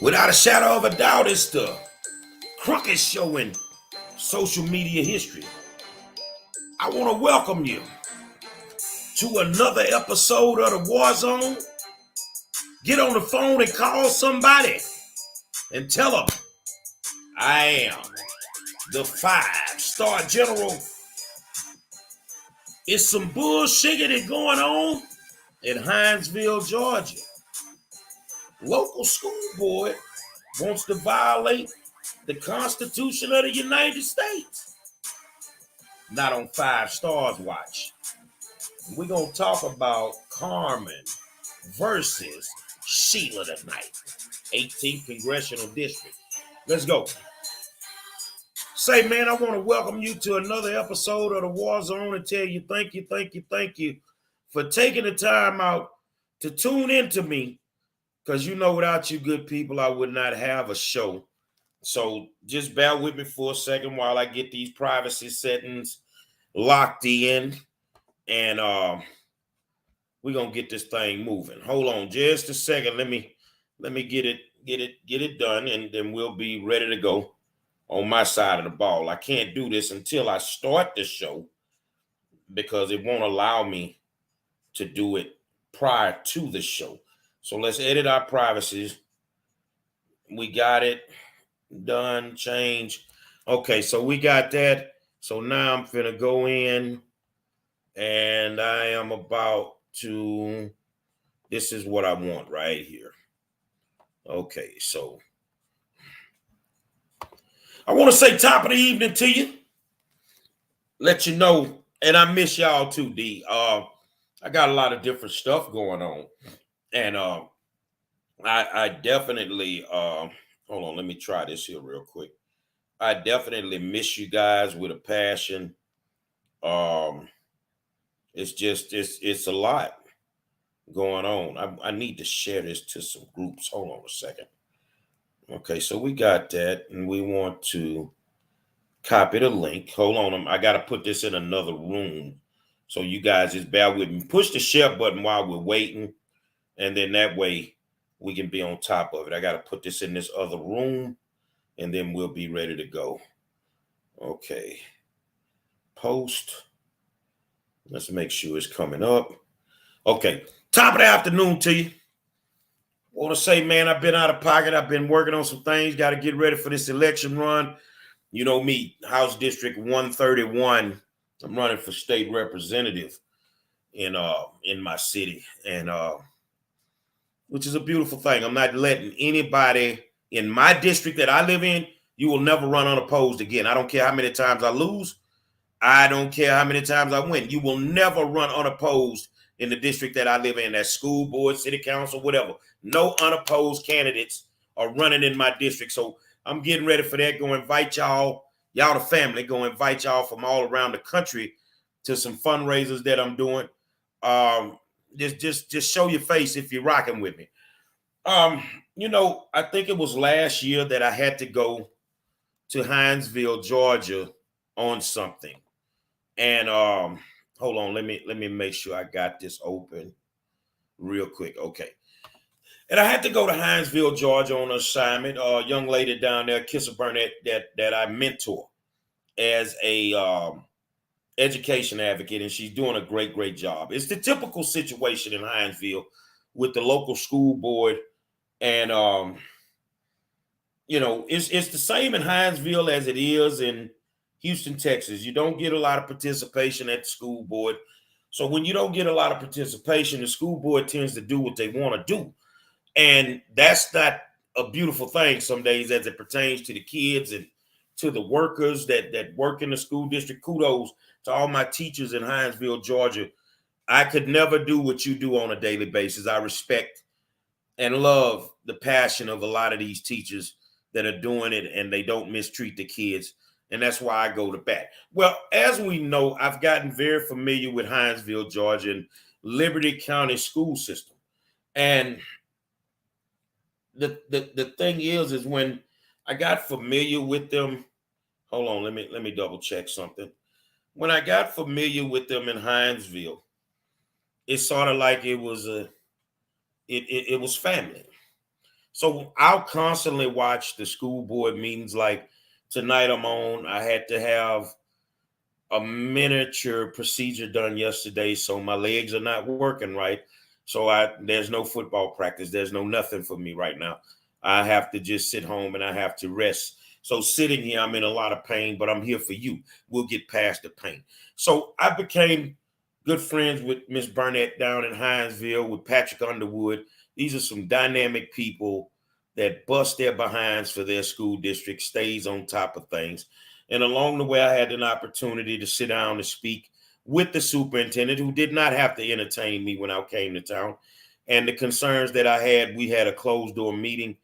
Without a shadow of a doubt, it's the crookedest show in social media history. I want to welcome you to another episode of the Warzone. Get on the phone and call somebody and tell them I am the 5-star general. It's some bullshit going on in Hinesville, Georgia. Local school board wants to violate the Constitution of the United States. Not on 5 Stars Watch. We're going to talk about Carmen versus Sheila tonight. 18th Congressional District. Let's go. Say, man, I want to welcome you to another episode of the Warzone and tell you thank you for taking the time out to tune into me. Because you know, without you good people, I would not have a show. So just bear with me for a second while I get these privacy settings locked in. And we're gonna get this thing moving. Hold on just a second. Let me get it done, and then we'll be ready to go on my side of the ball. I can't do this until I start the show because it won't allow me to do it prior to the show. So let's edit our privacies. We got it done, change. Okay, so we got that. So now I'm finna go in and I am about to, this is what I want right here. Okay, so I want to say top of the evening to you. Let you know, and I miss y'all too, D. I got a lot of different stuff going on. And I definitely hold on, let me try this here real quick. I definitely miss you guys with a passion. It's a lot going on. I need to share this to some groups. Hold on a second. Okay, so we got that, and we want to copy the link. Hold on, I got to put this in another room. So you guys just bear with me. Push the share button while we're waiting, and then that way we can be on top of it. I got to put this in this other room, and then we'll be ready to go. Okay. Post. Let's make sure it's coming up. Okay. Top of the afternoon to you. Want to say, man, I've been out of pocket. I've been working on some things. Got to get ready for this election run. You know me, House District 131. I'm running for state representative in my city, and which is a beautiful thing. I'm not letting anybody in my district that I live in. You will never run unopposed again. I don't care how many times I lose. I don't care how many times I win. You will never run unopposed in the district that I live in. That's school board, city council, whatever. No unopposed candidates are running in my district. So I'm getting ready for that. Go invite y'all the family. Go invite y'all from all around the country to some fundraisers that I'm doing. Just show your face if you're rocking with me. You know, I think it was last year that I had to go to Hinesville, Georgia on something. And hold on, let me make sure I got this open real quick. Okay. And I had to go to Hinesville, Georgia on an assignment. A young lady down there, Kissa Burnett, that I mentor as a education advocate, and she's doing a great job. It's the typical situation in Hinesville with the local school board. And you know, it's the same in Hinesville as it is in Houston, Texas. You don't get a lot of participation at the school board. So when you don't get a lot of participation, the school board tends to do what they want to do. And that's not a beautiful thing some days as it pertains to the kids and to the workers that work in the school district. Kudos to all my teachers in Hinesville, Georgia. I could never do what you do on a daily basis. I respect and love the passion of a lot of these teachers that are doing it, and they don't mistreat the kids. And that's why I go to bat. Well, as we know, I've gotten very familiar with Hinesville, Georgia, and Liberty County school system. And the thing is when I got familiar with them, hold on, let me double check something. When I got familiar with them in Hinesville, it's sort of like it was it was family. So I'll constantly watch the school board meetings. Like tonight I had to have a miniature procedure done yesterday, so my legs are not working right. So there's no football practice. There's no nothing for me right now. I have to just sit home and I have to rest. So sitting here, I'm in a lot of pain, but I'm here for you. We'll get past the pain. So I became good friends with Miss Burnett down in Hinesville with Patrick Underwood. These are some dynamic people that bust their behinds for their school district, stays on top of things. And along the way, I had an opportunity to sit down and speak with the superintendent, who did not have to entertain me when I came to town. And the concerns that I had, we had a closed door meeting.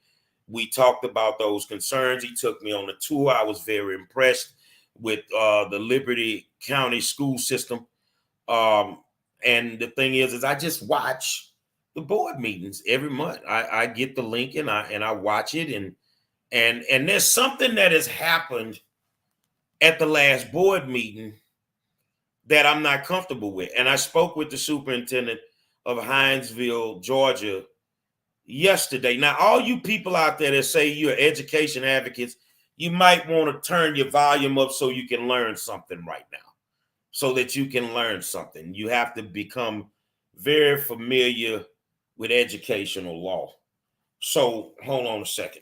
We talked about those concerns. He took me on a tour. I was very impressed with the Liberty County school system. And the thing is I just watch the board meetings every month. I get the link and I watch it, and there's something that has happened at the last board meeting that I'm not comfortable with. And I spoke with the superintendent of Hinesville, Georgia yesterday. Now, all you people out there that say you're education advocates, you might want to turn your volume up so you can learn something right now. So that you can learn something. You have to become very familiar with educational law. So hold on a second.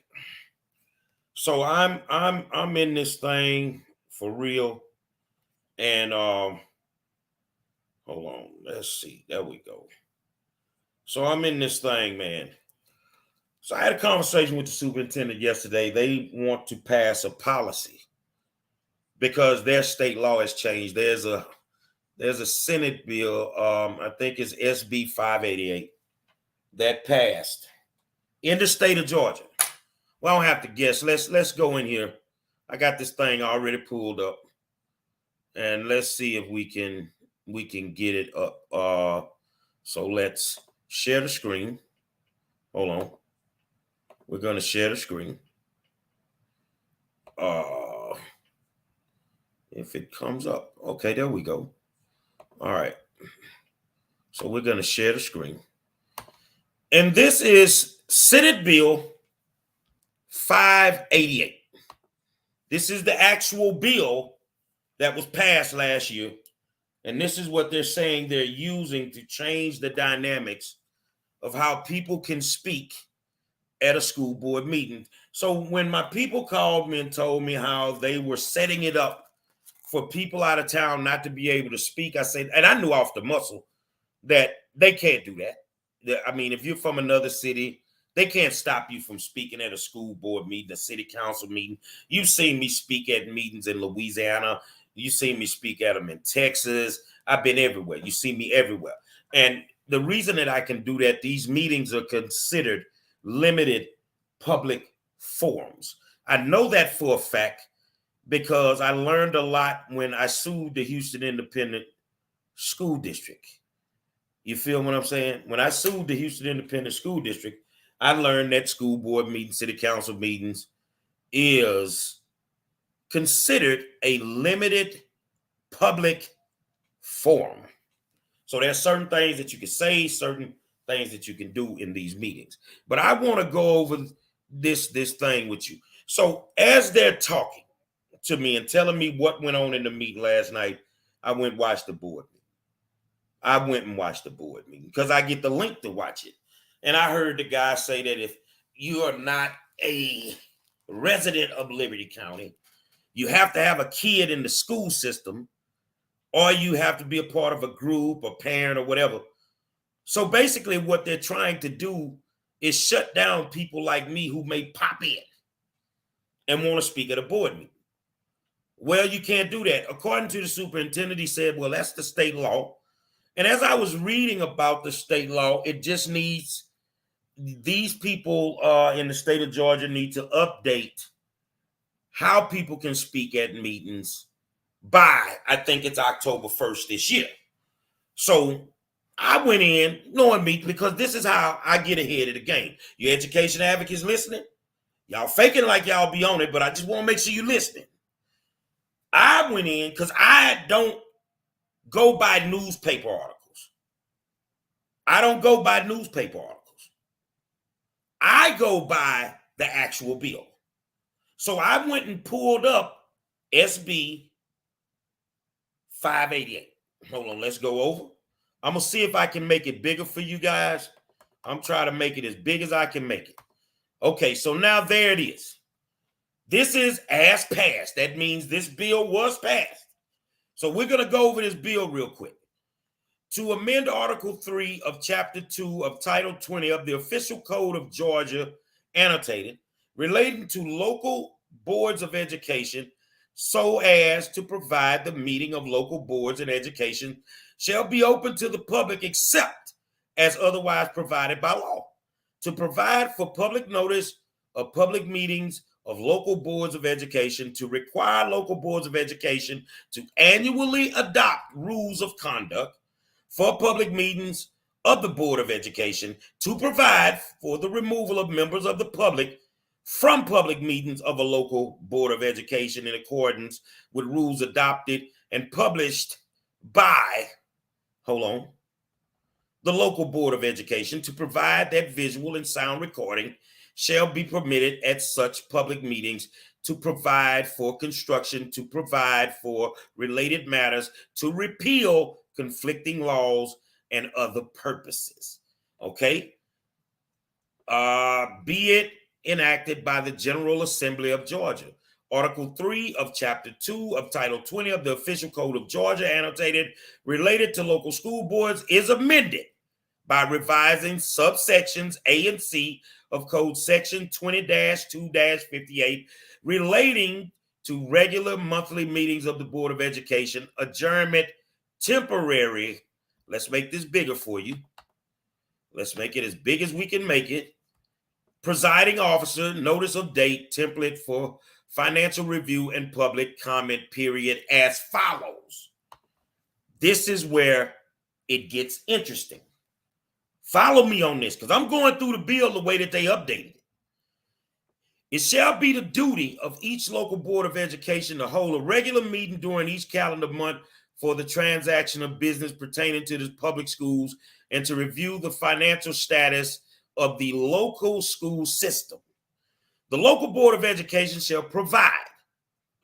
So I'm in this thing for real. And hold on, let's see. There we go. So I'm in this thing, man. So I had a conversation with the superintendent yesterday. They want to pass a policy because their state law has changed. There's a Senate bill, I think it's SB 588, that passed in the state of Georgia. Well, I don't have to guess. Let's go in here. I got this thing already pulled up, and let's see if we can get it up. So let's share the screen. Hold on. We're gonna share the screen. If it comes up, okay, there we go. All right. So we're gonna share the screen, and this is Senate Bill 588. This is the actual bill that was passed last year. And this is what they're saying they're using to change the dynamics of how people can speak at a school board meeting. So when my people called me and told me how they were setting it up for people out of town not to be able to speak, I said, and I knew off the muscle that they can't do that. I mean, if you're from another city, they can't stop you from speaking at a school board meeting, a city council meeting. You've seen me speak at meetings in Louisiana. You've seen me speak at them in Texas. I've been everywhere. You see me everywhere. And the reason that I can do that, these meetings are considered limited public forums. I know that for a fact because I learned a lot when I sued the Houston Independent School District. You feel what I'm saying? When I sued the Houston Independent School District, I learned that school board meetings, city council meetings is considered a limited public forum. So there's certain things that you can say, certain things that you can do in these meetings. But I want to go over this thing with you. So as they're talking to me and telling me what went on in the meeting last night, I went and watched the board meeting. I went and watched the board meeting because I get the link to watch it. And I heard the guy say that if you are not a resident of Liberty County, you have to have a kid in the school system, or you have to be a part of a group, a parent, or whatever. So basically what they're trying to do is shut down people like me who may pop in and want to speak at a board meeting. Well, you can't do that. According to the superintendent, he said, well, that's the state law. And as I was reading about the state law, it just needs, these people in the state of Georgia need to update how people can speak at meetings by, I think it's October 1st this year. So I went in knowing me because this is how I get ahead of the game. You education advocates listening? Y'all faking like y'all be on it, but I just want to make sure you're listening. I went in because I don't go by newspaper articles. I don't go by newspaper articles. I I go by the actual bill. So I went and pulled up SB 588. Hold on, let's go over. I'm going to see if I can make it bigger for you guys. I'm trying to make it as big as I can make it. Okay, so now there it is. This is as passed. That means this bill was passed. So we're going to go over this bill real quick. To amend Article 3 of Chapter 2 of Title 20 of the Official Code of Georgia, annotated, relating to local boards of education, so as to provide the meeting of local boards of education shall be open to the public except as otherwise provided by law. To provide for public notice of public meetings of local boards of education, to require local boards of education to annually adopt rules of conduct for public meetings of the Board of Education, to provide for the removal of members of the public from public meetings of a local Board of Education in accordance with rules adopted and published by, the local Board of Education, to provide that visual and sound recording shall be permitted at such public meetings, to provide for construction, to provide for related matters, to repeal conflicting laws and other purposes. Okay? Be it enacted by the General Assembly of Georgia. Article 3 of Chapter 2 of Title 20 of the Official Code of Georgia, annotated, related to local school boards, is amended by revising subsections A and C of Code Section 20-2-58 relating to regular monthly meetings of the Board of Education, adjournment, temporary. Let's make this bigger for you. Let's make it as big as we can make it. Presiding officer, notice of date, template for financial review and public comment period as follows. This is where it gets interesting. Follow me on this because I'm going through the bill the way that they updated it. It shall be the duty of each local board of education to hold a regular meeting during each calendar month for the transaction of business pertaining to the public schools and to review the financial status of the local school system. The local board of education shall provide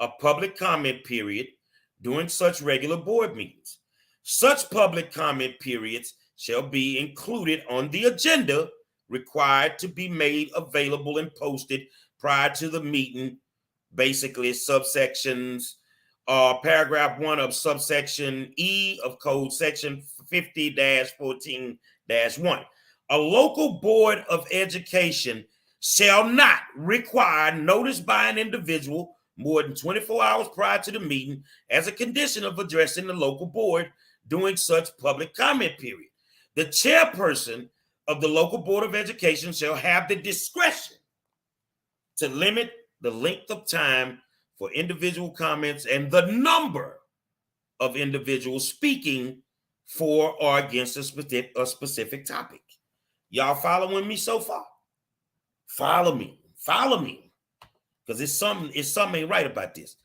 a public comment period during such regular board meetings. Such public comment periods shall be included on the agenda required to be made available and posted prior to the meeting. Basically, subsections, paragraph 1 of subsection E of Code Section 50-14-1. A local board of education shall not require notice by an individual more than 24 hours prior to the meeting as a condition of addressing the local board during such public comment period. The chairperson of the local board of education shall have the discretion to limit the length of time for individual comments and the number of individuals speaking for or against a specific topic. Y'all following me so far? Follow me, because it's something ain't right about this.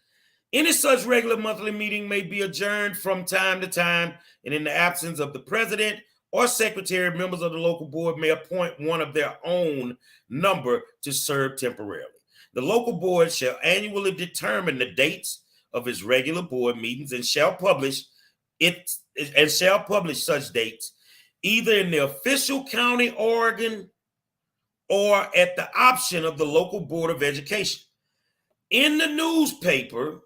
Any such regular monthly meeting may be adjourned from time to time, and in the absence of the president or secretary, members of the local board may appoint one of their own number to serve temporarily. The local board shall annually determine the dates of its regular board meetings and shall publish such dates either in the official county organ or at the option of the local board of education. In the newspaper,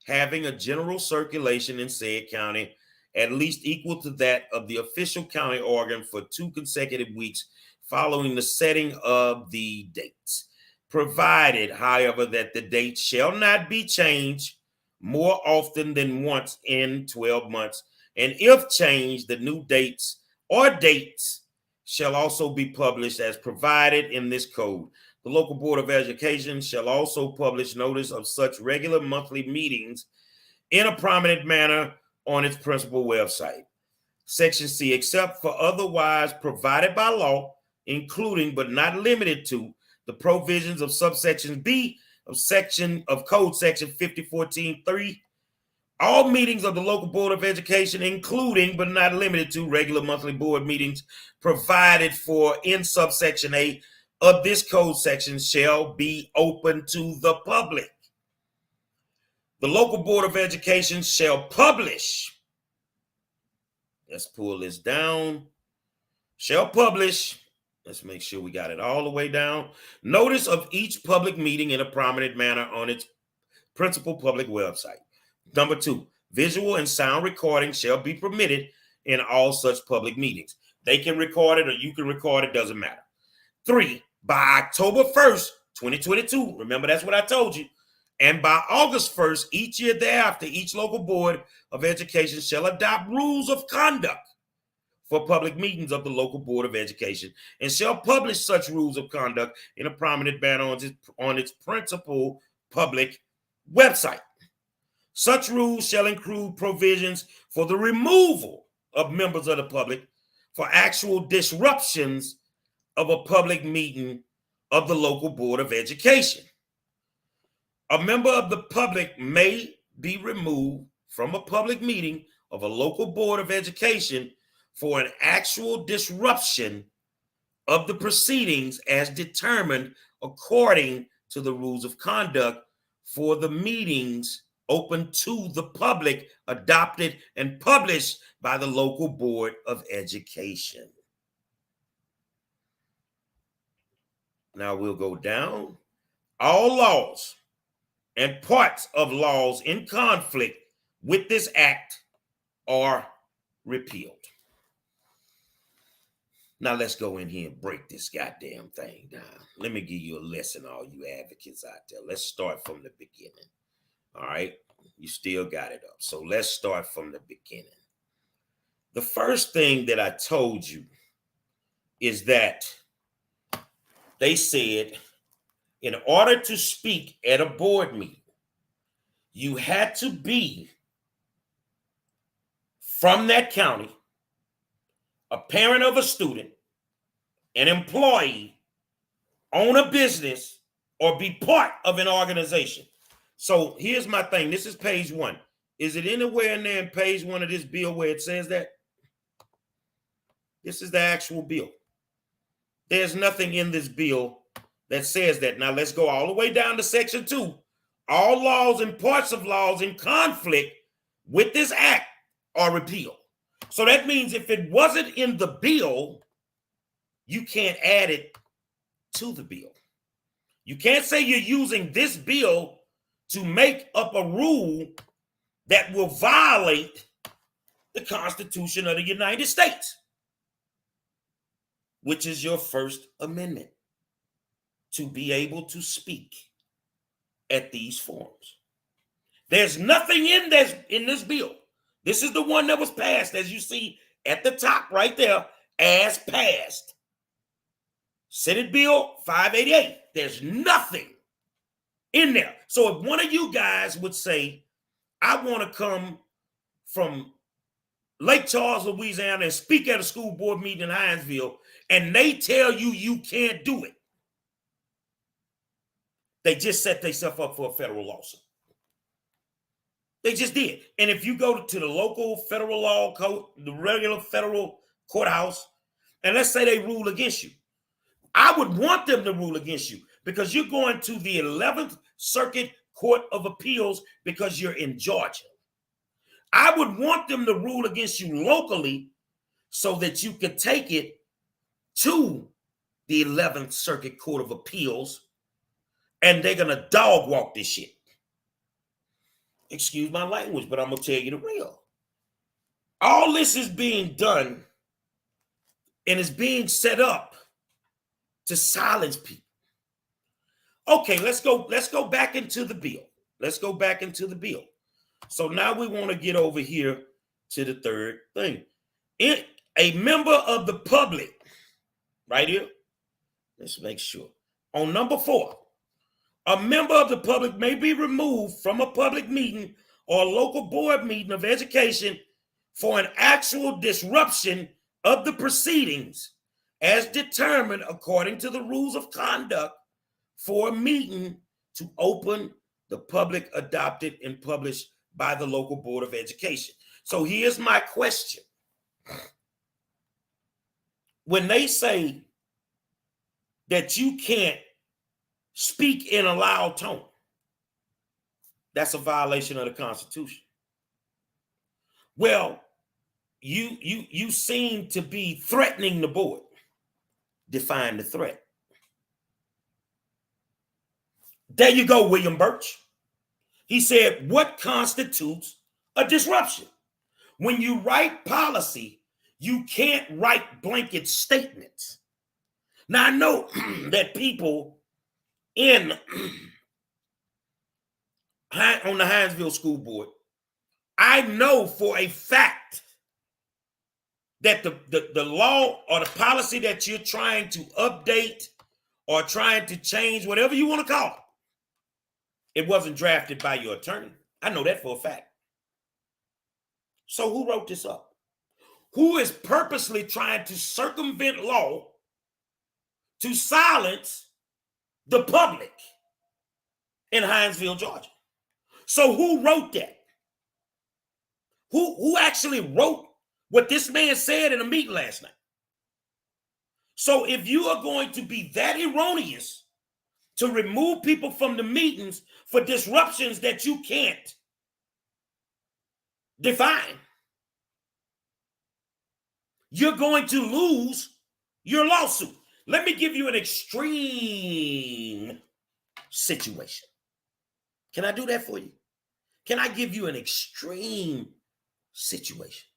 having a general circulation in said county at least equal to that of the official county organ for 2 consecutive weeks following the setting of the dates. Provided, however, that the date shall not be changed more often than once in 12 months, and if changed, the new dates shall also be published as provided in this code. The local board of education shall also publish notice of such regular monthly meetings in a prominent manner on its principal website. Section C, except for otherwise provided by law, including but not limited to the provisions of subsection B of Code Section 5014-3, all meetings of the local board of education, including but not limited to regular monthly board meetings provided for in subsection A of this code section shall be open to the public. The local board of education shall publish. Let's pull this down. Shall publish. Let's make sure we got it all the way down. Notice of each public meeting in a prominent manner on its principal public website. Number 2, visual and sound recording shall be permitted in all such public meetings. They can record it or you can record it, doesn't matter. 3, by October 1st, 2022, remember that's what I told you, and by August 1st, each year thereafter, each local board of education shall adopt rules of conduct for public meetings of the local board of education and shall publish such rules of conduct in a prominent manner on its principal public website. Such rules shall include provisions for the removal of members of the public for actual disruptions of a public meeting of the local board of education. A member of the public may be removed from a public meeting of a local board of education for an actual disruption of the proceedings as determined according to the rules of conduct for the meetings open to the public, adopted and published by the local board of education. Now we'll go down. All laws and parts of laws in conflict with this act are repealed. Now let's go in here and break this goddamn thing down. Let me give you a lesson, all you advocates out there. Let's start from the beginning. All right, you still got it up. So let's start from the beginning. The first thing that I told you is that they said in order to speak at a board meeting, you had to be from that county, a parent of a student, an employee, own a business, or be part of an organization. So here's my thing. This is page 1. Is it anywhere in there in page 1 of this bill where it says that? This is the actual bill. There's nothing in this bill that says that. Now let's go all the way down to section 2. All laws and parts of laws in conflict with this act are repealed. So that means if it wasn't in the bill, you can't add it to the bill. You can't say you're using this bill to make up a rule that will violate the Constitution of the United States, which is your First Amendment, to be able to speak at these forums. There's nothing in this bill. This is the one that was passed, as you see at the top right there, as passed. Senate Bill 588. There's nothing in there. So if one of you guys would say, I want to come from Lake Charles, Louisiana, and speak at a school board meeting in Hinesville, and they tell you you can't do it, they just set themselves up for a federal lawsuit. They just did. And if you go to the local federal law court, the regular federal courthouse, and let's say they rule against you, I would want them to rule against you because you're going to the 11th Circuit Court of Appeals because you're in Georgia. I would want them to rule against you locally so that you could take it to the 11th Circuit Court of Appeals, and they're going to dog walk this shit. Excuse my language, but I'm going to tell you the real. All this is being done and is being set up to silence people. Okay, let's go back into the bill. Let's go back into the bill. So now we want to get over here to the third thing. A member of the public, right here. Let's make sure. On number 4, a member of the public may be removed from a public meeting or a local board meeting of education for an actual disruption of the proceedings as determined according to the rules of conduct for a meeting to open the public, adopted and published by the local board of education. So here's my question. When they say that you can't speak in a loud tone. That's a violation of the Constitution. Well, you seem to be threatening the board. Define the threat. There you go, William Birch. He said, what constitutes a disruption? When you write policy, you can't write blanket statements. Now, I know that people on the Hinesville School Board, I know for a fact that the law or the policy that you're trying to update or trying to change, whatever you want to call it wasn't drafted by your attorney. I know that for a fact. So who wrote this up? Who is purposely trying to circumvent law to silence the public in Hinesville, Georgia? So who wrote that? Who actually wrote what this man said in a meeting last night? So if you are going to be that erroneous to remove people from the meetings for disruptions that you can't define, you're going to lose your lawsuit. Let me give you an extreme situation. Can I do that for you? Can I give you an extreme situation?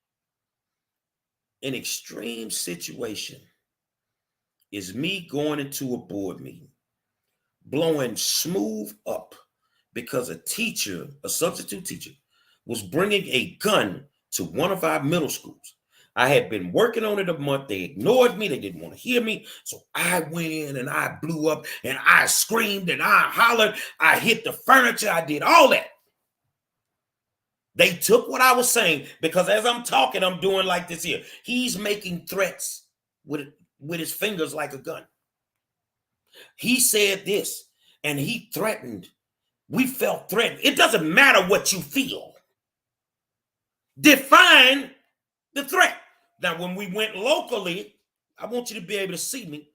An extreme situation is me going into a board meeting, blowing smooth up because a teacher, a substitute teacher, was bringing a gun to one of our middle schools. I had been working on it a month. They ignored me. They didn't want to hear me. So I went in and I blew up and I screamed and I hollered. I hit the furniture. I did all that. They took what I was saying because as I'm talking, I'm doing like this here. He's making threats with his fingers like a gun. He said this and he threatened. We felt threatened. It doesn't matter what you feel. Define the threat. Now, when we went locally, I want you to be able to see me.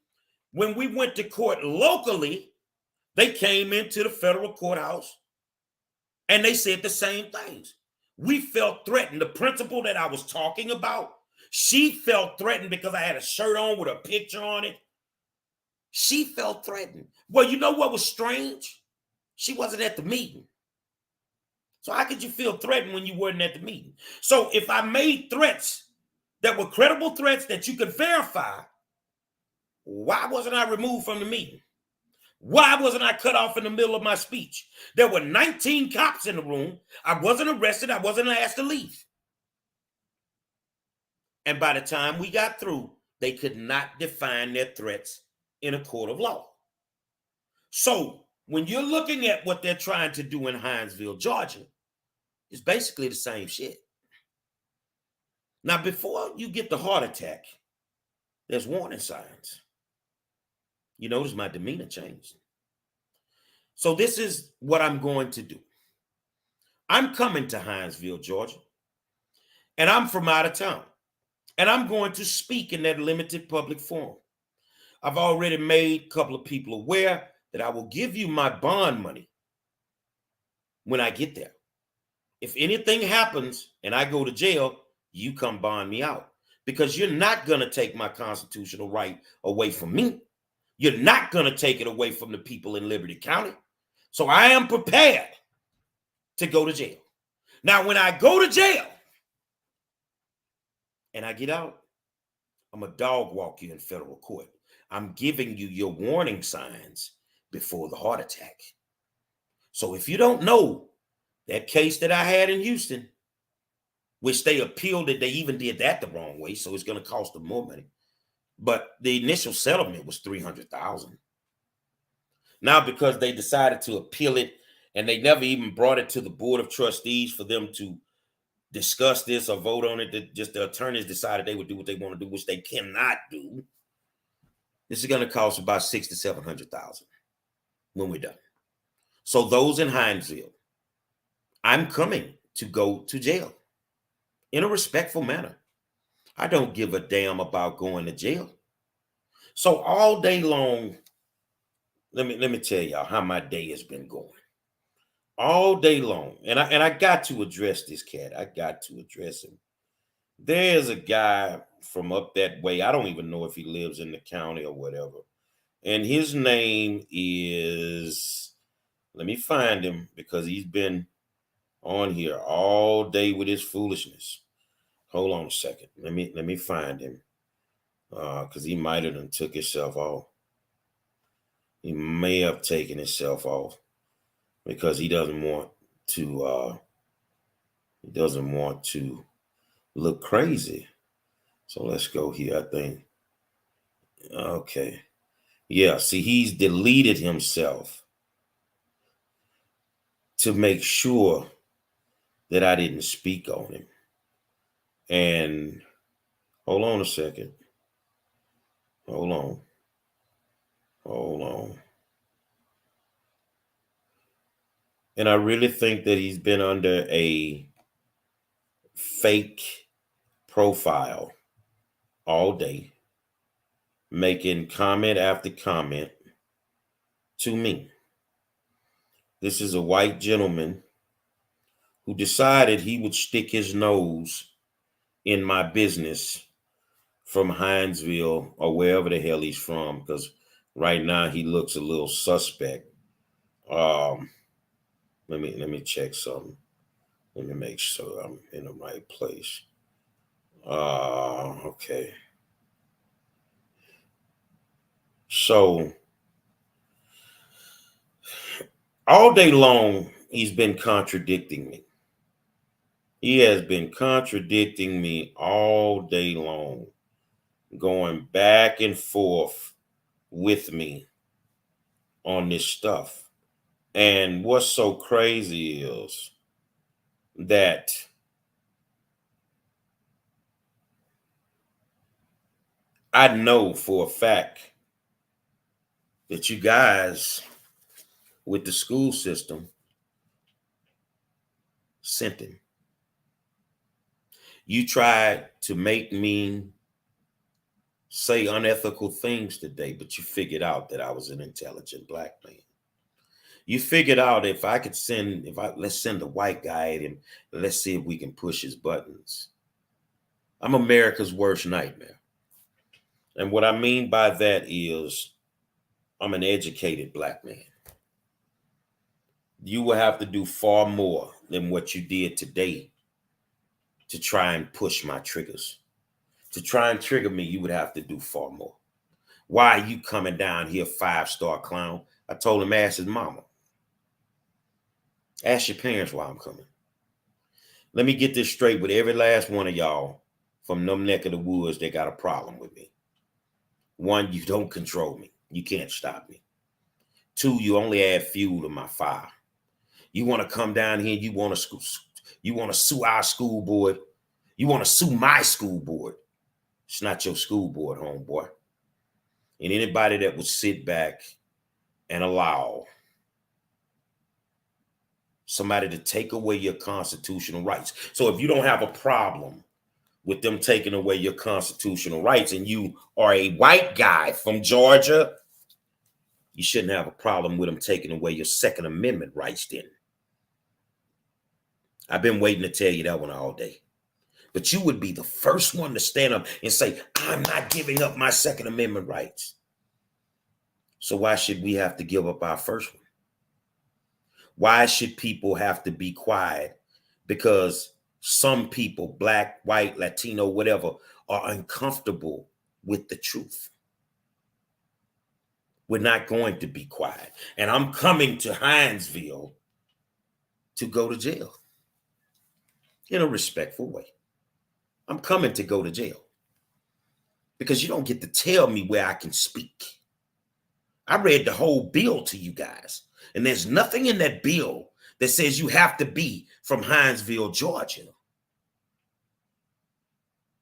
When we went to court locally, they came into the federal courthouse and they said the same things. We felt threatened. The principal that I was talking about, she felt threatened because I had a shirt on with a picture on it. She felt threatened. Well, you know what was strange? She wasn't at the meeting. So how could you feel threatened when you weren't at the meeting? So if I made threats that were credible threats that you could verify, why wasn't I removed from the meeting? Why wasn't I cut off in the middle of my speech? There were 19 cops in the room. I wasn't arrested. I wasn't asked to leave. And by the time we got through, they could not define their threats in a court of law. So when you're looking at what they're trying to do in Hinesville, Georgia, it's basically the same shit. Now, before you get the heart attack, there's warning signs. You notice my demeanor changed. So this is what I'm going to do. I'm coming to Hinesville, Georgia, and I'm from out of town, and I'm going to speak in that limited public forum. I've already made a couple of people aware that I will give you my bond money when I get there. If anything happens and I go to jail, you come bond me out because you're not going to take my constitutional right away from me. You're not going to take it away from the people in Liberty County. So I am prepared to go to jail. Now, when I go to jail and I get out, I'm a dog walk you in federal court. I'm giving you your warning signs before the heart attack. So if you don't know that case that I had in Houston, which they appealed it, they even did that the wrong way, so it's going to cost them more money. But the initial settlement was $300,000. Now, because they decided to appeal it and they never even brought it to the Board of Trustees for them to discuss this or vote on it, just the attorneys decided they would do what they want to do, which they cannot do. This is going to cost about $600,000 to $700,000 when we're done. So those in Hinesville, I'm coming to go to jail in a respectful manner. I don't give a damn about going to jail. So all day long, let me tell y'all how my day has been going all day long. And I got to address this cat. I got to address him. There's a guy from up that way. I don't even know if he lives in the county or whatever. And his name is, let me find him because he's been on here all day with his foolishness. Hold on a second. Let me find him. Because he might have done took himself off. He may have taken himself off because he doesn't want to look crazy. So let's go here, I think. Okay. Yeah, see, he's deleted himself to make sure that I didn't speak on him. And hold on a second. Hold on. Hold on. And I really think that he's been under a fake profile all day, making comment after comment to me. This is a white gentleman who decided he would stick his nose in my business from Hinesville or wherever the hell he's from, because right now he looks a little suspect. Let me check something. Let me make sure I'm in the right place. Okay. So all day long, he's been contradicting me. He has been contradicting me all day long, going back and forth with me on this stuff. And what's so crazy is that I know for a fact that you guys with the school system sent him. You tried to make me say unethical things today, but you figured out that I was an intelligent black man. You figured out if I could let's send a white guy at him, let's see if we can push his buttons. I'm America's worst nightmare. And what I mean by that is I'm an educated black man. You will have to do far more than what you did today to try and push my triggers. To try and trigger me, you would have to do far more. Why are you coming down here, 5-star clown? I told him, ask his mama. Ask your parents why I'm coming. Let me get this straight with every last one of y'all from them neck of the woods that got a problem with me. One, you don't control me. You can't stop me. Two, you only add fuel to my fire. You want to come down here and you want to sue our school board. You want to sue my school board. It's not your school board, homeboy. And anybody that would sit back and allow somebody to take away your constitutional rights. So if you don't have a problem with them taking away your constitutional rights and you are a white guy from Georgia, you shouldn't have a problem with them taking away your Second Amendment rights then. I've been waiting to tell you that one all day. But you would be the first one to stand up and say, I'm not giving up my Second Amendment rights. So why should we have to give up our first one? Why should people have to be quiet? Because some people, black, white, Latino, whatever, are uncomfortable with the truth. We're not going to be quiet. And I'm coming to Hinesville to go to jail in a respectful way. I'm coming to go to jail because you don't get to tell me where I can speak. I read the whole bill to you guys, and there's nothing in that bill that says you have to be from Hinesville, Georgia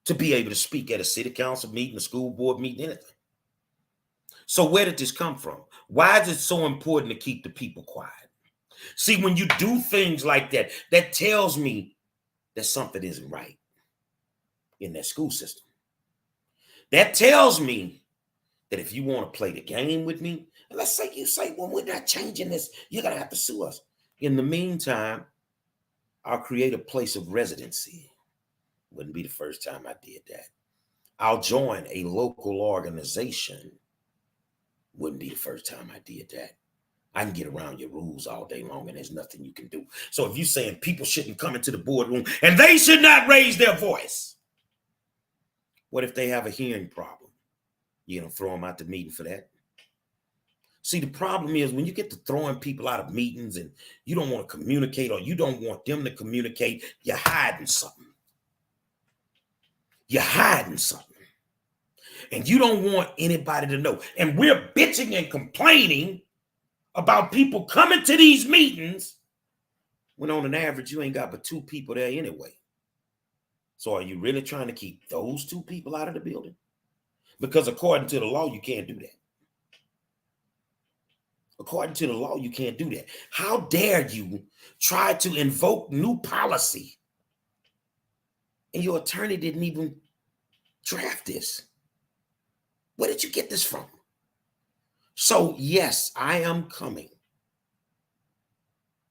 to be able to speak at a city council meeting, a school board meeting, anything. So where did this come from? Why is it so important to keep the people quiet? See, when you do things like that, that tells me that something isn't right in that school system. That tells me that if you want to play the game with me, And let's say you say, well, we're not changing this. You're going to have to sue us. In the meantime, I'll create a place of residency. Wouldn't be the first time I did that. I'll join a local organization. Wouldn't be the first time I did that. I can get around your rules all day long, and there's nothing you can do. So if you're saying people shouldn't come into the boardroom and they should not raise their voice, what if they have a hearing problem? You gonna throw them out the meeting for that? See, the problem is when you get to throwing people out of meetings and you don't want to communicate, or you don't want them to communicate, you're hiding something. You're hiding something. And you don't want anybody to know. And we're bitching and complaining about people coming to these meetings when on an average you ain't got but 2 people there anyway. So are you really trying to keep those 2 people out of the building? Because according to the law, you can't do that. According to the law, you can't do that. How dare you try to invoke new policy and your attorney didn't even draft this? Where did you get this from? So yes, I am coming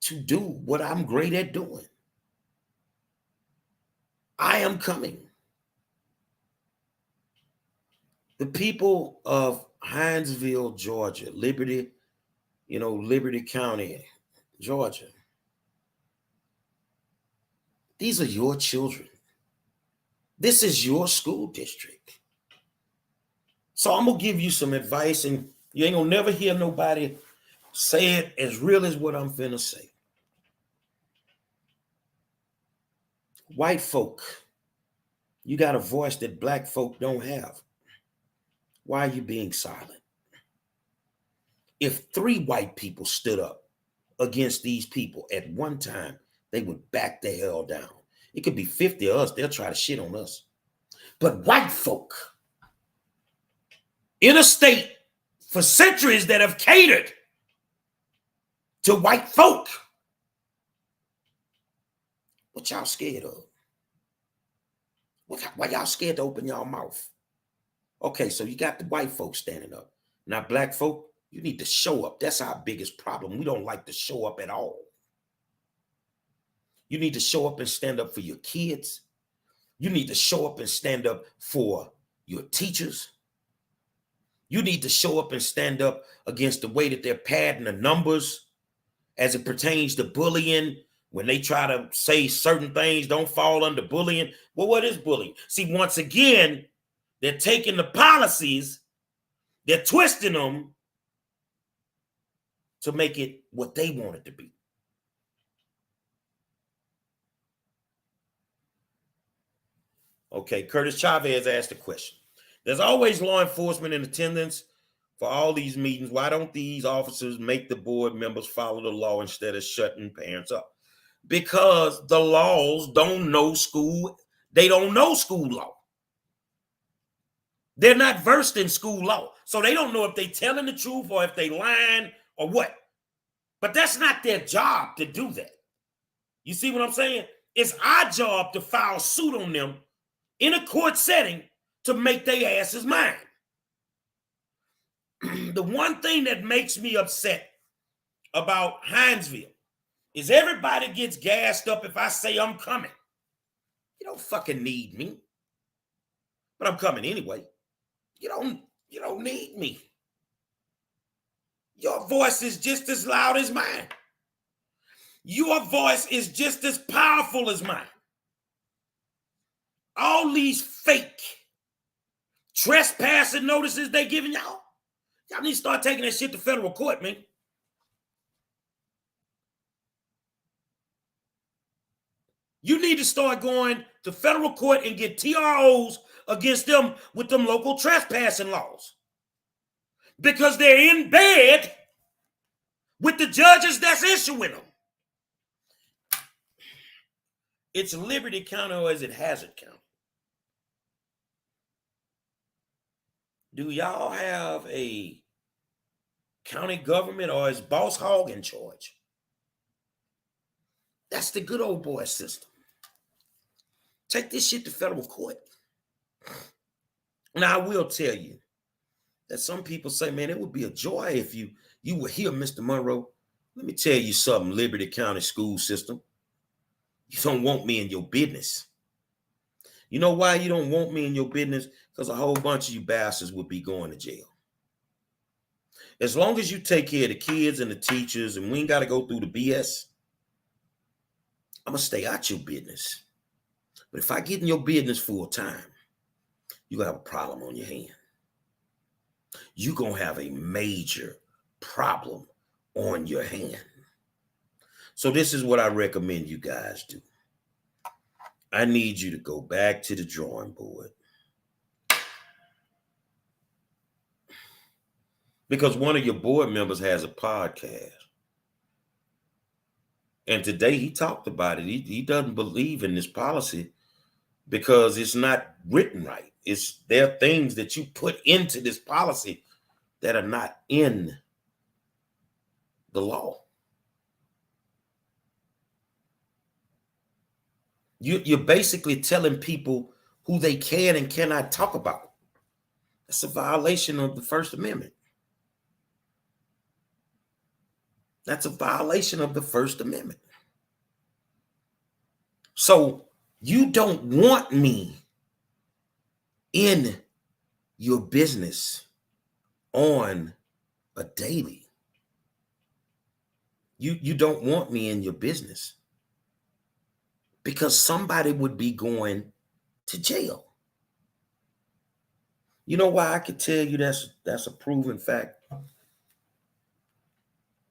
to do what I'm great at doing. I am coming. The people of Hinesville, Georgia, Liberty County, Georgia, these are your children. This is your school district. So I'm going to give you some advice, and you ain't going to never hear nobody say it as real as what I'm finna say. White folk, you got a voice that black folk don't have. Why are you being silent? If 3 white people stood up against these people at one time, they would back the hell down. It could be 50 of us, they'll try to shit on us. But white folk in a state for centuries that have catered to white folk, what y'all scared of? Why y'all scared to open y'all mouth? Okay, so you got the white folks standing up. Now, black folk, you need to show up. That's our biggest problem. We don't like to show up at all. You need to show up and stand up for your kids. You need to show up and stand up for your teachers. You need to show up and stand up against the way that they're padding the numbers as it pertains to bullying. When they try to say certain things don't fall under bullying. Well, what is bullying? See, once again, they're taking the policies, they're twisting them to make it what they want it to be. Okay, Curtis Chavez asked a question. There's always law enforcement in attendance for all these meetings. Why don't these officers make the board members follow the law instead of shutting parents up? Because the laws don't know school. They don't know school law. They're not versed in school law. So they don't know if they're telling the truth or if they lying or what. But that's not their job to do that. You see what I'm saying? It's our job to file suit on them in a court setting to make their asses mine. The one thing that makes me upset about Hinesville is everybody gets gassed up if I say I'm coming. You don't fucking need me. But I'm coming anyway. You don't need me. Your voice is just as loud as mine. Your voice is just as powerful as mine. All these fake trespassing notices they giving y'all need to start taking that shit to federal court, man. You need to start going to federal court and get TROs against them with them local trespassing laws. Because they're in bed with the judges that's issuing them. It's Liberty County or is it Hazard County? Do y'all have a county government or is Boss Hogg in charge? That's the good old boy system. Take this shit to federal court. Now, I will tell you, that some people say, man, it would be a joy if you were here, Mr. Monroe. Let me tell you something, Liberty County school system. You don't want me in your business. You know why you don't want me in your business? Because a whole bunch of you bastards would be going to jail. As long as you take care of the kids and the teachers and we ain't got to go through the BS, I'm going to stay out your business. But if I get in your business full time, you're going to have a problem on your hand. You're going to have a major problem on your hand. So this is what I recommend you guys do. I need you to go back to the drawing board. Because one of your board members has a podcast. And today he talked about it. He doesn't believe in this policy because it's not written right. There are things that you put into this policy that are not in the law. You're basically telling people who they can and cannot talk about. That's a violation of the First Amendment. That's a violation of the First Amendment. So you don't want me in your business on a daily. You don't want me in your business because somebody would be going to jail. You know why I could tell you that's a proven fact?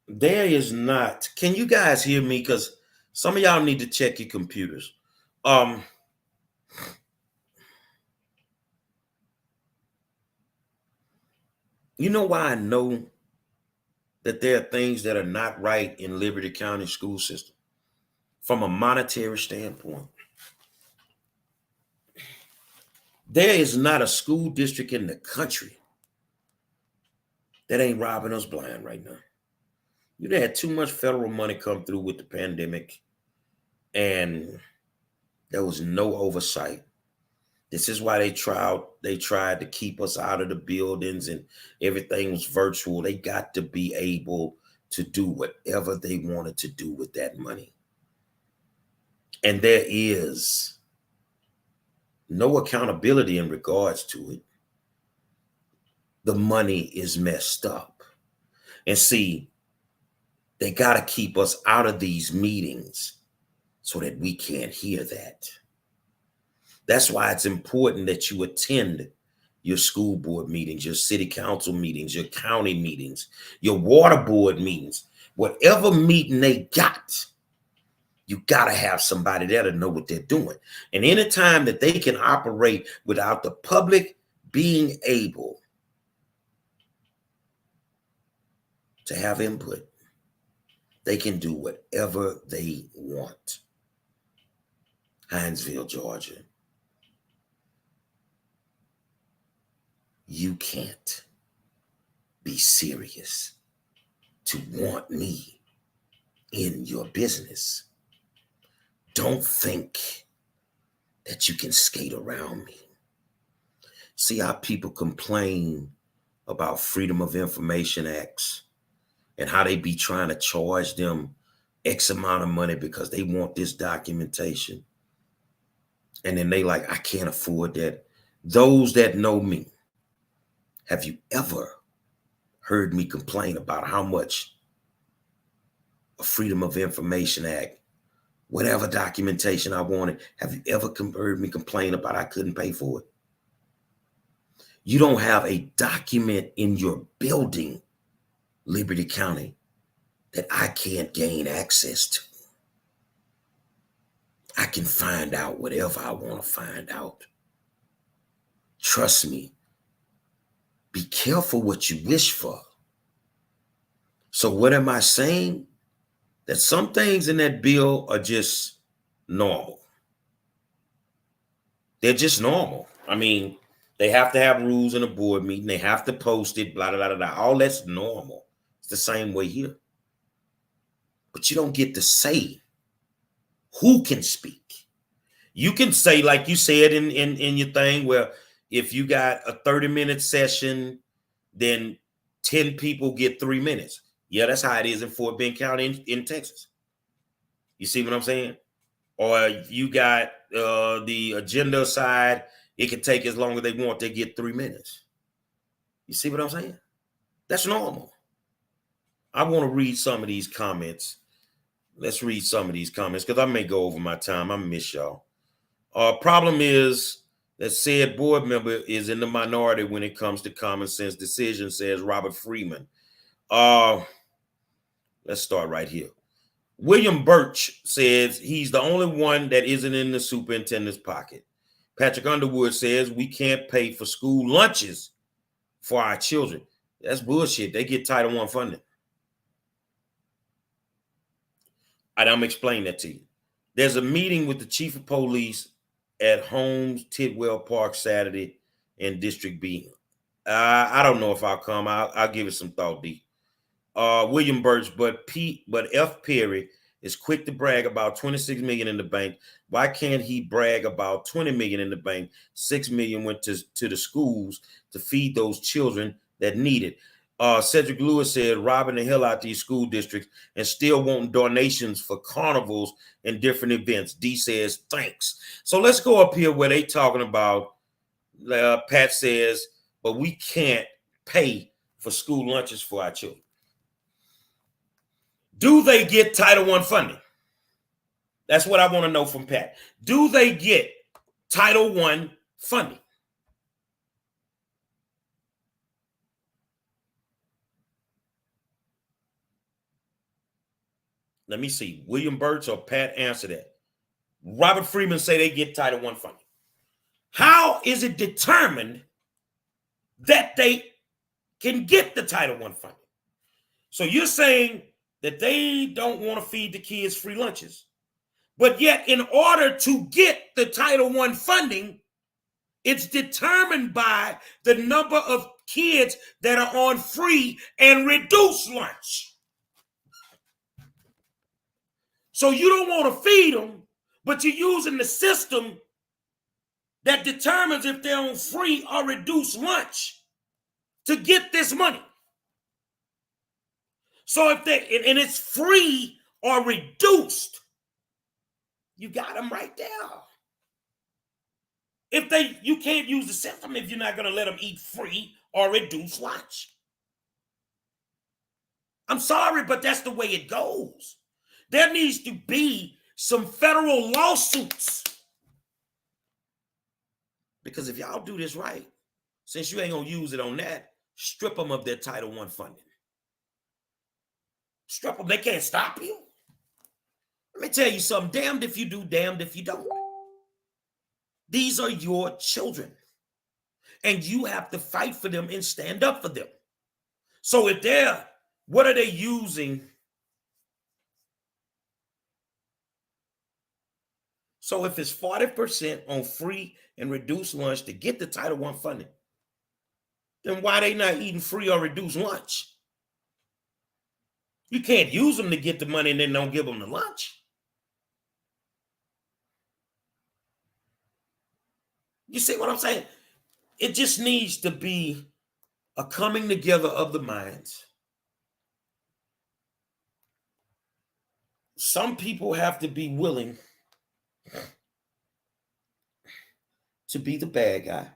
There is not. Can you guys hear me? Because some of y'all need to check your computers. You know why I know that there are things that are not right in Liberty County school system from a monetary standpoint? There is not a school district in the country that ain't robbing us blind right now. You had too much federal money come through with the pandemic, and there was no oversight. This is why they tried to keep us out of the buildings and everything was virtual. They got to be able to do whatever they wanted to do with that money. And there is no accountability in regards to it. The money is messed up. And see, they got to keep us out of these meetings so that we can't hear that. That's why it's important that you attend your school board meetings, your city council meetings, your county meetings, your water board meetings. Whatever meeting they got, you got to have somebody there to know what they're doing. And anytime that they can operate without the public being able to have input, they can do whatever they want. Hinesville, Georgia. You can't be serious to want me in your business. Don't think that you can skate around me. See how people complain about Freedom of Information Acts and how they be trying to charge them X amount of money because they want this documentation. And then they like, I can't afford that. Those that know me, have you ever heard me complain about how much a Freedom of Information Act, whatever documentation I wanted, have you ever heard me complain about I couldn't pay for it? You don't have a document in your building, Liberty County, that I can't gain access to. I can find out whatever I want to find out. Trust me. Be careful what you wish for. So what am I saying? That some things in that bill are just normal. They're just normal. I mean, they have to have rules in a board meeting. They have to post it, blah, blah, blah, blah. All that's normal. It's the same way here. But you don't get to say who can speak. You can say, like you said in your thing, where if you got a 30-minute session, then 10 people get 3 minutes. Yeah, that's how it is in Fort Bend County in Texas. You see what I'm saying? Or if you got the agenda side, it can take as long as they want. They get 3 minutes. You see what I'm saying? That's normal. I want to read some of these comments. Let's read some of these comments because I may go over my time. I miss y'all. Problem is that said board member is in the minority when it comes to common sense decisions, says Robert Freeman. Let's start right here. William Birch says he's the only one that isn't in the superintendent's pocket. Patrick Underwood says we can't pay for school lunches for our children. That's bullshit. They get Title I funding. I'm going to explain that to you. There's a meeting with the chief of police at Holmes Tidwell Park Saturday in District B. I don't know if I'll come. I'll give it some thought, D. William Birch, but F. Perry is quick to brag about 26 million in the bank. Why can't he brag about 20 million in the bank? 6 million went to the schools to feed those children that need it. Cedric Lewis said robbing the hell out these school districts and still wanting donations for carnivals and different events. D says thanks. So let's go up here where they talking about. Pat says, but we can't pay for school lunches for our children. Do they get Title I funding? That's what I want to know from Pat. Do they get Title I funding? Let me see. William Birch or Pat answer that. Robert Freeman say they get Title I funding. How is it determined that they can get the Title I funding? So you're saying that they don't want to feed the kids free lunches, but yet in order to get the Title I funding, it's determined by the number of kids that are on free and reduced lunch. So you don't want to feed them, but you're using the system that determines if they're on free or reduced lunch to get this money. So if and it's free or reduced, you got them right there. You can't use the system if you're not going to let them eat free or reduced lunch. I'm sorry, but that's the way it goes. There needs to be some federal lawsuits. Because if y'all do this right, since you ain't going to use it on that, strip them of their Title I funding. Strip them. They can't stop you. Let me tell you something. Damned if you do, damned if you don't. These are your children. And you have to fight for them and stand up for them. So what are they using? So if it's 40% on free and reduced lunch to get the Title I funding, then why are they not eating free or reduced lunch? You can't use them to get the money and then don't give them the lunch. You see what I'm saying? It just needs to be a coming together of the minds. Some people have to be willing to be the bad guy.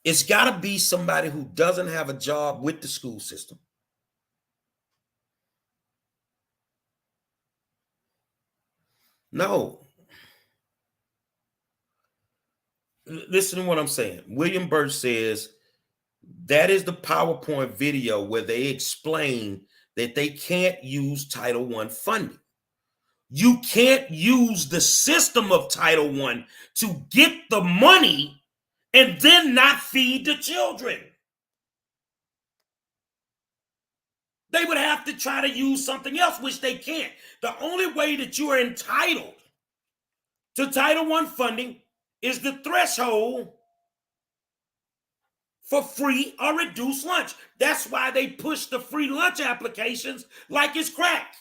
It's got to be somebody who doesn't have a job with the school system. No. Listen to what I'm saying. William Birch says that is the PowerPoint video where they explain that they can't use Title I funding. You can't use the system of Title I to get the money and then not feed the children. They would have to try to use something else, which they can't. The only way that you are entitled to Title I funding is the threshold for free or reduced lunch. That's why they push the free lunch applications like it's crack.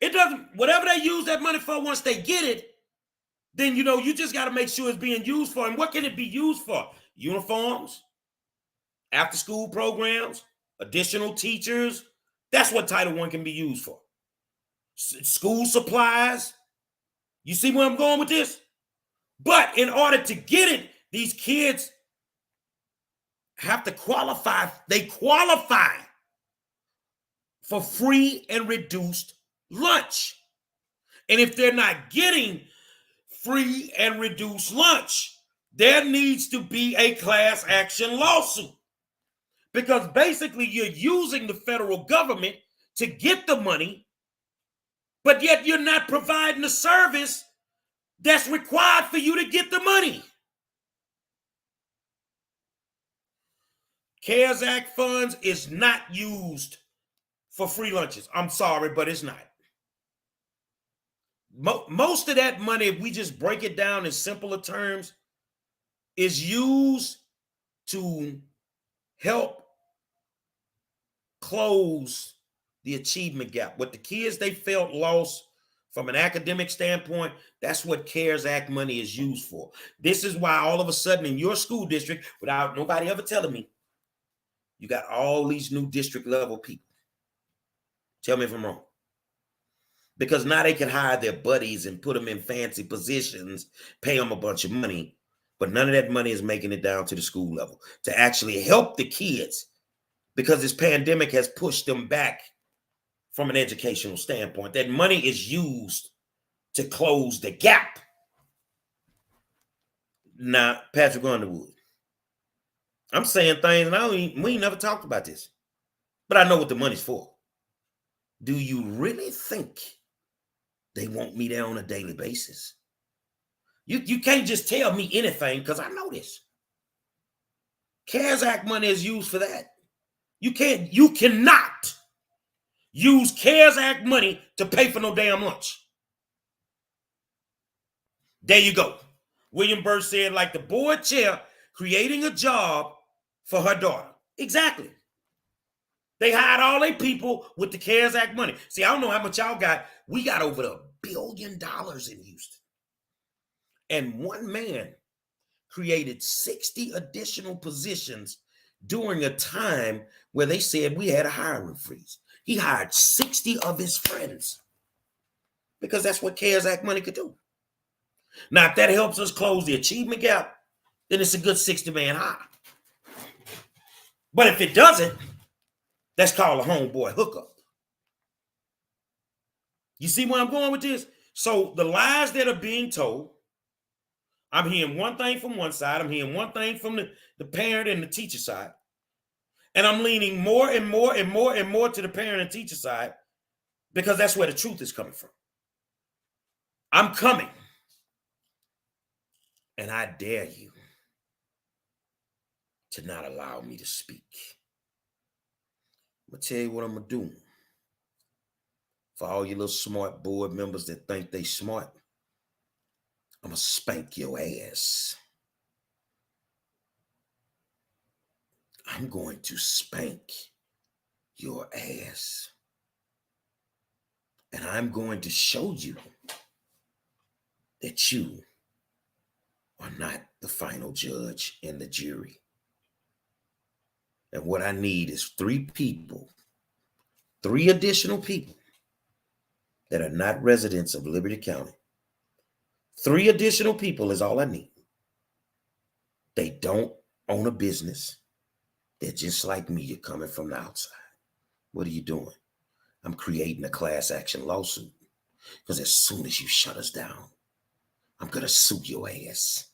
It doesn't, whatever they use that money for, once they get it, then, you just got to make sure it's being used for. And what can it be used for? Uniforms, after school programs, additional teachers. That's what Title I can be used for. School supplies. You see where I'm going with this? But in order to get it, these kids have to qualify. They qualify for free and reduced lunch. And if they're not getting free and reduced lunch, there needs to be a class action lawsuit. Because basically you're using the federal government to get the money, but yet you're not providing the service that's required for you to get the money. CARES Act funds is not used for free lunches. I'm sorry, but it's not. Most of that money, if we just break it down in simpler terms, is used to help close the achievement gap. What the kids they felt lost from an academic standpoint, that's what CARES Act money is used for. This is why all of a sudden in your school district, without nobody ever telling me, you got all these new district level people. Tell me if I'm wrong. Because now they can hire their buddies and put them in fancy positions, pay them a bunch of money, but none of that money is making it down to the school level to actually help the kids, because this pandemic has pushed them back from an educational standpoint. That money is used to close the gap. Now, Patrick Underwood, I'm saying things, and we ain't never talked about this, but I know what the money's for. Do you really think they want me there on a daily basis? You can't just tell me anything, because I know this. CARES Act money is used for that. You cannot use CARES Act money to pay for no damn lunch. There you go. William Burr said, like the board chair creating a job for her daughter. Exactly. They hired all their people with the CARES Act money. See, I don't know how much y'all got. We got over $1 billion in Houston. And one man created 60 additional positions during a time where they said we had a hiring freeze. He hired 60 of his friends because that's what CARES Act money could do. Now, if that helps us close the achievement gap, then it's a good 60-man hire. But if it doesn't, that's called a homeboy hookup. You see where I'm going with this? So the lies that are being told, I'm hearing one thing from one side, I'm hearing one thing from the parent and the teacher side, and I'm leaning more and more and more and more to the parent and teacher side because that's where the truth is coming from. I'm coming, and I dare you to not allow me to speak. I'm going to tell you what I'm going to do. For all you little smart board members that think they smart, I'm going to spank your ass. I'm going to spank your ass. And I'm going to show you that you are not the final judge and the jury. And what I need is 3 people, 3 additional people that are not residents of Liberty County. 3 additional people is all I need. They don't own a business. They're just like me. You're coming from the outside. What are you doing? I'm creating a class action lawsuit because as soon as you shut us down, I'm going to sue your ass.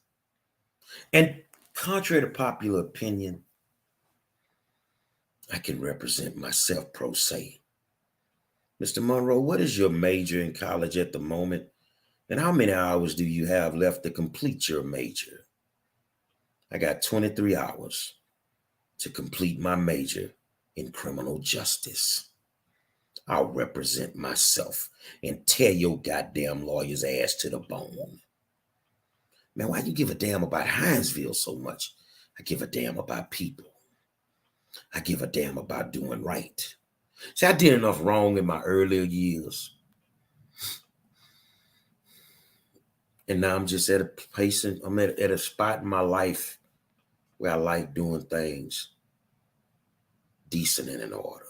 And contrary to popular opinion, I can represent myself pro se. Mr. Monroe, what is your major in college at the moment? And how many hours do you have left to complete your major? I got 23 hours to complete my major in criminal justice. I'll represent myself and tear your goddamn lawyer's ass to the bone. Man, why you give a damn about Hinesville so much? I give a damn about people. I give a damn about doing right. See, I did enough wrong in my earlier years And now I'm just at a place, I'm at a spot in my life where I like doing things decent and in order.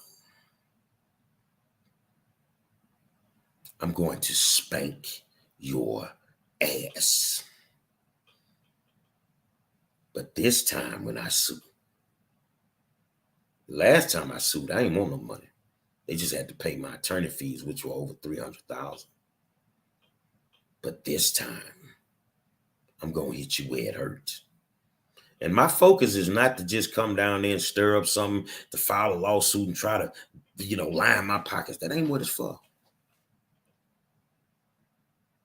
I'm going to spank your ass. But this time when I sue, last time I sued, I ain't want no money. They just had to pay my attorney fees, which were over $300,000. But this time, I'm going to hit you where it hurts. And my focus is not to just come down there and stir up something, to file a lawsuit and try to, line my pockets. That ain't what it's for.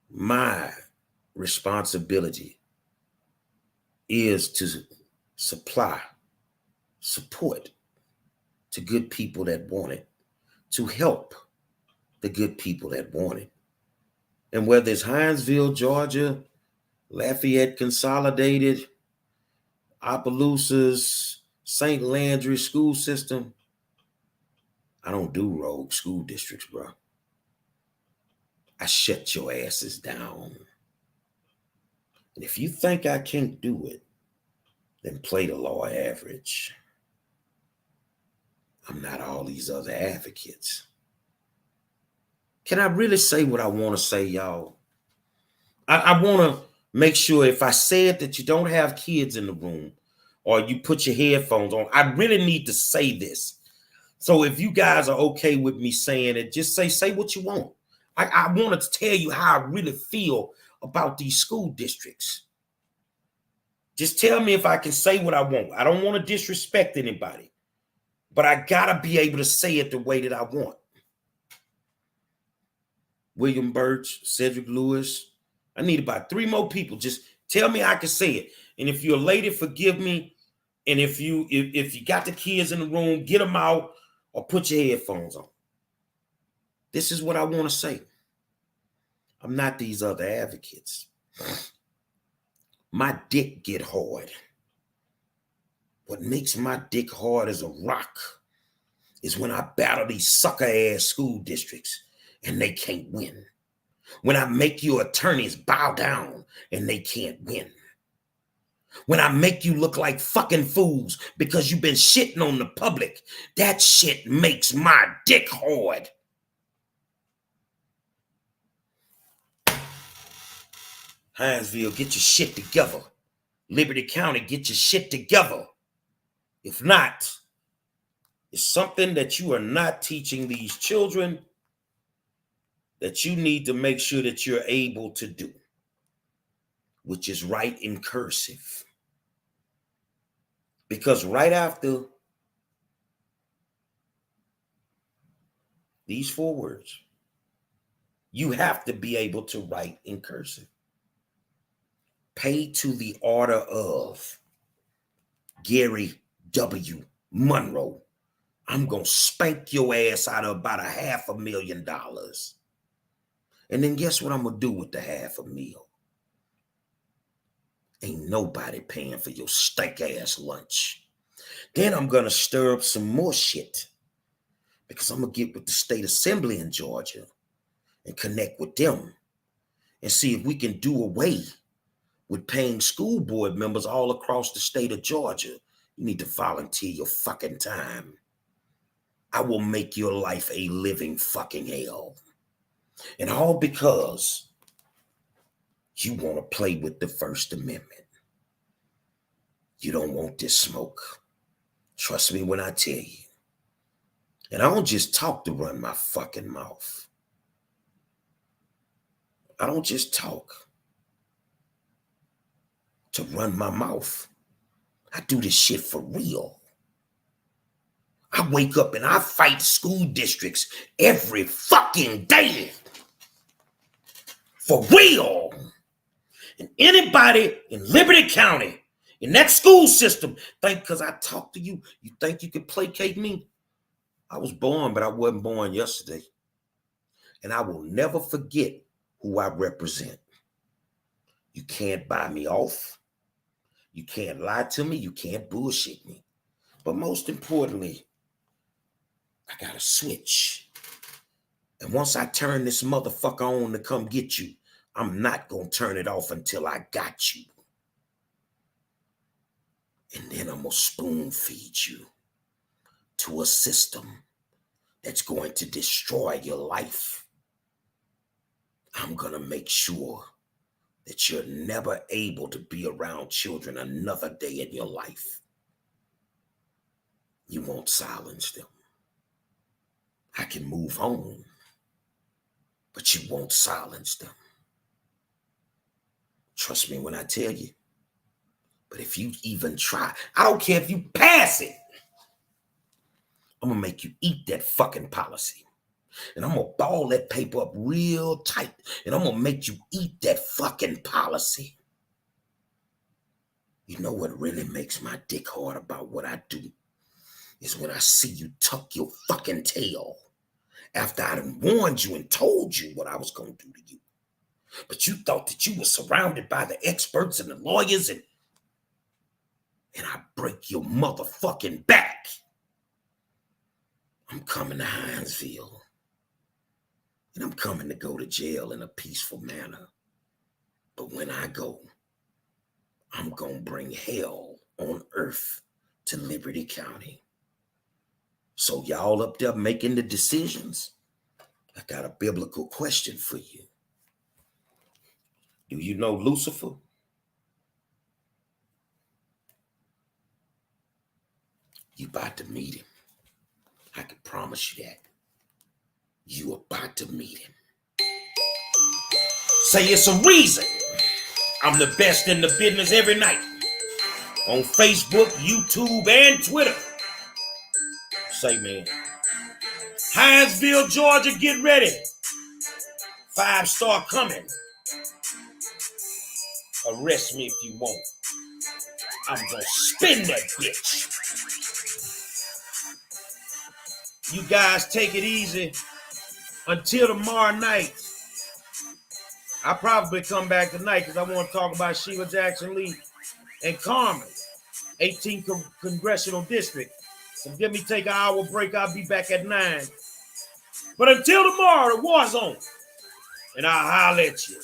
My responsibility is to supply support to good people that want it, to help the good people that want it. And whether it's Hinesville, Georgia, Lafayette Consolidated, Opelousas, St. Landry school system, I don't do rogue school districts, bro. I shut your asses down. And if you think I can't do it, then play the law average. I'm not all these other advocates. Can I really say what I want to say, y'all? I want to make sure if I said that you don't have kids in the room or you put your headphones on, I really need to say this. So if you guys are okay with me saying it, just say what you want. I wanted to tell you how I really feel about these school districts. Just tell me if I can say what I want. I don't want to disrespect anybody, but I got to be able to say it the way that I want. William Birch, Cedric Lewis. I need about 3 more people. Just tell me I can say it. And if you're a lady, forgive me. And if you got the kids in the room, get them out or put your headphones on. This is what I want to say. I'm not these other advocates. My dick get hard. What makes my dick hard as a rock is when I battle these sucker-ass school districts and they can't win. When I make your attorneys bow down and they can't win. When I make you look like fucking fools because you've been shitting on the public, that shit makes my dick hard. Hinesville, get your shit together. Liberty County, get your shit together. If not, it's something that you are not teaching these children that you need to make sure that you're able to do, which is write in cursive. Because right after these 4 words, you have to be able to write in cursive. Pay to the order of Gary W. Monroe. I'm going to spank your ass out of about $500,000. And then guess what I'm going to do with the $500,000? Ain't nobody paying for your stank ass lunch. Then I'm going to stir up some more shit because I'm going to get with the state assembly in Georgia and connect with them and see if we can do away with paying school board members all across the state of Georgia. You need to volunteer your fucking time. I will make your life a living fucking hell. And all because you want to play with the First Amendment. You don't want this smoke. Trust me when I tell you. And I don't just talk to run my fucking mouth. I don't just talk to run my mouth. I do this shit for real. I wake up and I fight school districts every fucking day. For real. And anybody in Liberty County, in that school system, think because I talk to you, you think you can placate me? I was born, but I wasn't born yesterday. And I will never forget who I represent. You can't buy me off. You can't lie to me. You can't bullshit me. But most importantly, I got to switch. And once I turn this motherfucker on to come get you, I'm not going to turn it off until I got you. And then I'm going to spoon feed you to a system that's going to destroy your life. I'm going to make sure that you're never able to be around children another day in your life. You won't silence them. I can move on, but you won't silence them. Trust me when I tell you. But if you even try, I don't care if you pass it, I'm going to make you eat that fucking policy. And I'm going to ball that paper up real tight. And I'm going to make you eat that fucking policy. You know what really makes my dick hard about what I do? Is when I see you tuck your fucking tail after I done warned you and told you what I was going to do to you. But you thought that you were surrounded by the experts and the lawyers and I break your motherfucking back. I'm coming to Hinesville. And I'm coming to go to jail in a peaceful manner. But when I go, I'm going to bring hell on earth to Liberty County. So y'all up there making the decisions, I got a biblical question for you. Do you know Lucifer? You about to meet him. I can promise you that. You about to meet him. Say it's a reason I'm the best in the business every night. On Facebook, YouTube, and Twitter. Say, man. Hinesville, Georgia, get ready. 5-star coming. Arrest me if you want. I'm gonna spin that bitch. You guys take it easy until tomorrow night. I'll probably come back tonight because I want to talk about Sheila Jackson Lee and Carmen, 18th Congressional District. So give me take an hour break. I'll be back at 9. But until tomorrow, the Warzone. And I'll holler at you.